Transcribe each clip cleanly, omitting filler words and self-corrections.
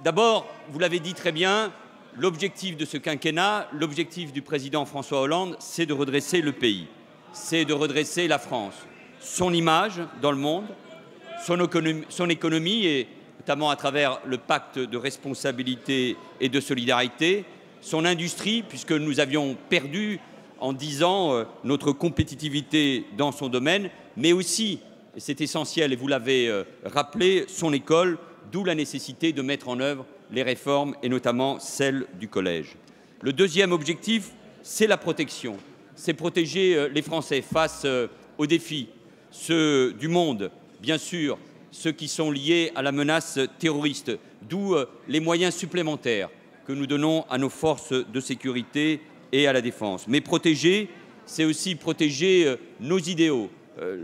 D'abord, vous l'avez dit très bien, l'objectif de ce quinquennat, l'objectif du président François Hollande, c'est de redresser le pays, c'est de redresser la France, son image dans le monde, son économie, et notamment à travers le pacte de responsabilité et de solidarité, son industrie, puisque nous avions perdu en 10 ans notre compétitivité dans son domaine, mais aussi, et c'est essentiel et vous l'avez rappelé, son école, d'où la nécessité de mettre en œuvre les réformes et notamment celle du collège. Le deuxième objectif, c'est la protection, c'est protéger les Français face aux défis, ceux du monde, bien sûr, ceux qui sont liés à la menace terroriste, d'où les moyens supplémentaires que nous donnons à nos forces de sécurité et à la défense. Mais protéger, c'est aussi protéger nos idéaux,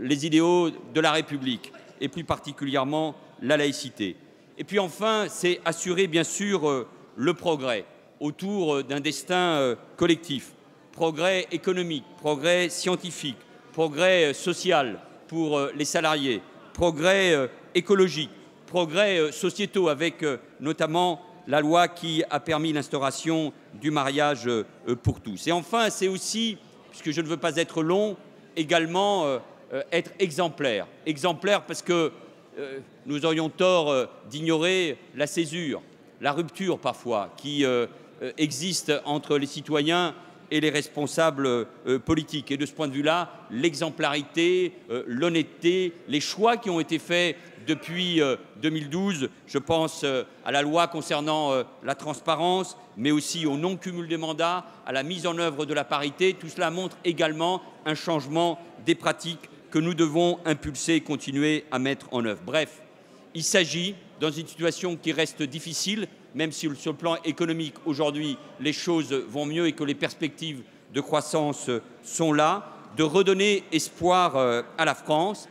les idéaux de la République, et plus particulièrement la laïcité. Et puis enfin, c'est assurer bien sûr le progrès autour d'un destin collectif, progrès économique, progrès scientifique, progrès social pour les salariés, progrès écologique, progrès sociétaux avec notamment la loi qui a permis l'instauration du mariage pour tous. Et enfin, c'est aussi, puisque je ne veux pas être long, également être exemplaire. Exemplaire parce que nous aurions tort d'ignorer la césure, la rupture parfois qui existe entre les citoyens et les responsables politiques. Et de ce point de vue-là, l'exemplarité, l'honnêteté, les choix qui ont été faits depuis 2012, je pense à la loi concernant la transparence, mais aussi au non-cumul des mandats, à la mise en œuvre de la parité, tout cela montre également un changement des pratiques que nous devons impulser et continuer à mettre en œuvre. Bref, il s'agit, dans une situation qui reste difficile, même si sur le plan économique, aujourd'hui, les choses vont mieux et que les perspectives de croissance sont là, de redonner espoir à la France,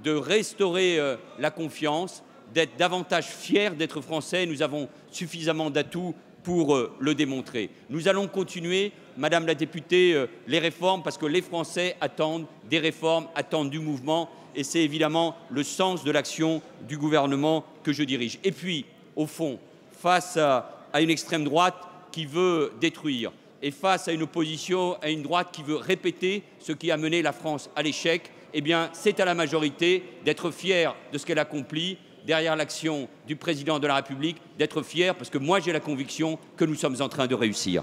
de restaurer la confiance, d'être davantage fiers d'être Français. Nous avons suffisamment d'atouts pour le démontrer. Nous allons continuer, Madame la députée, les réformes parce que les Français attendent des réformes, attendent du mouvement et c'est évidemment le sens de l'action du gouvernement que je dirige. Et puis, au fond, face à une extrême droite qui veut détruire et face à une opposition, à une droite qui veut répéter ce qui a mené la France à l'échec, eh bien, c'est à la majorité d'être fière de ce qu'elle accomplit derrière l'action du président de la République, d'être fière parce que moi j'ai la conviction que nous sommes en train de réussir.